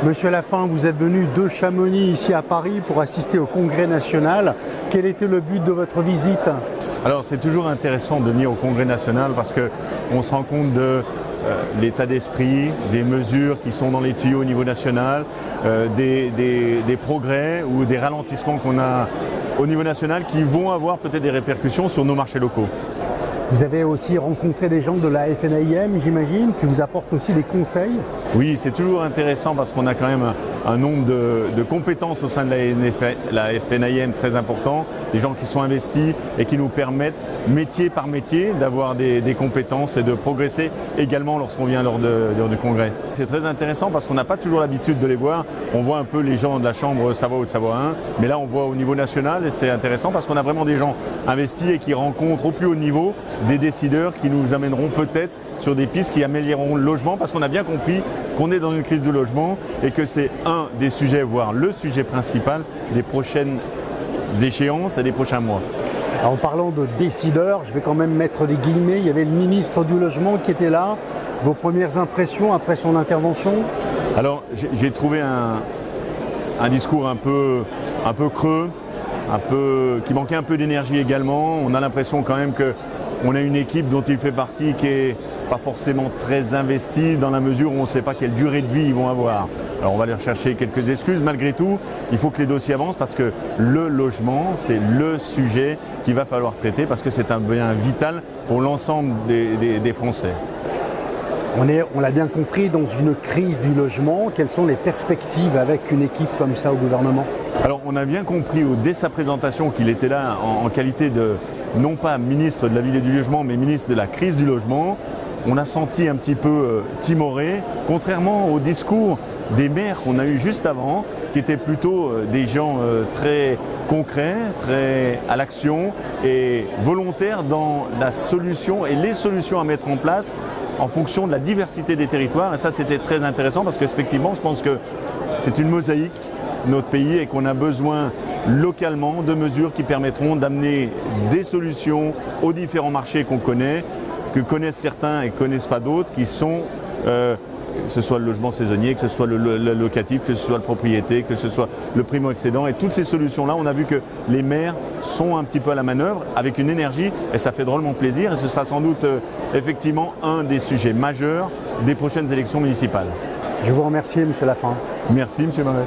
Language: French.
Monsieur Lafin, vous êtes venu de Chamonix ici à Paris pour assister au Congrès national. Quel était le but de votre visite? Alors c'est toujours intéressant de venir au Congrès national parce qu'on se rend compte de l'état d'esprit, des mesures qui sont dans les tuyaux au niveau national, des progrès ou des ralentissements qu'on a au niveau national qui vont avoir peut-être des répercussions sur nos marchés locaux. Vous avez aussi rencontré des gens de la FNAIM, j'imagine, qui vous apportent aussi des conseils? Oui, c'est toujours intéressant parce qu'on a quand même un nombre de compétences au sein de la FNAIM très important, des gens qui sont investis et qui nous permettent, métier par métier, d'avoir des compétences et de progresser également lorsqu'on vient lors du congrès. C'est très intéressant parce qu'on n'a pas toujours l'habitude de les voir. On voit un peu les gens de la Chambre Savoie ou de Savoie 1, mais là on voit au niveau national et c'est intéressant parce qu'on a vraiment des gens investis et qui rencontrent au plus haut niveau des décideurs qui nous amèneront peut-être sur des pistes qui amélioreront le logement parce qu'on a bien compris qu'on est dans une crise du logement et que c'est un des sujets, voire le sujet principal des prochaines échéances et des prochains mois. Alors, en parlant de décideurs, je vais quand même mettre des guillemets, il y avait le ministre du Logement qui était là. Vos premières impressions après son intervention? Alors j'ai trouvé un discours un peu creux, qui manquait un peu d'énergie également. On a l'impression quand même qu'on a une équipe dont il fait partie qui est pas forcément très investie dans la mesure où on ne sait pas quelle durée de vie ils vont avoir. Alors on va leur chercher quelques excuses. Malgré tout, il faut que les dossiers avancent parce que le logement, c'est le sujet qu'il va falloir traiter parce que c'est un bien vital pour l'ensemble des Français. On l'a bien compris, dans une crise du logement, quelles sont les perspectives avec une équipe comme ça au gouvernement? Alors on a bien compris dès sa présentation qu'il était là en qualité de, non pas ministre de la ville et du logement, mais ministre de la crise du logement. On a senti un petit peu timoré, contrairement au discours des maires qu'on a eu juste avant, qui étaient plutôt des gens très concrets, très à l'action et volontaires dans la solution et les solutions à mettre en place en fonction de la diversité des territoires. Et ça, c'était très intéressant parce qu'effectivement, je pense que c'est une mosaïque, notre pays, et qu'on a besoin localement de mesures qui permettront d'amener des solutions aux différents marchés qu'on connaît, que connaissent certains et ne connaissent pas d'autres, qui sont, que ce soit le logement saisonnier, que ce soit le locatif, que ce soit la propriété, que ce soit le primo-excédent. Et toutes ces solutions-là, on a vu que les maires sont un petit peu à la manœuvre avec une énergie et ça fait drôlement plaisir. Et ce sera sans doute effectivement un des sujets majeurs des prochaines élections municipales. Je vous remercie, Monsieur Lafin. Merci, Monsieur Marais.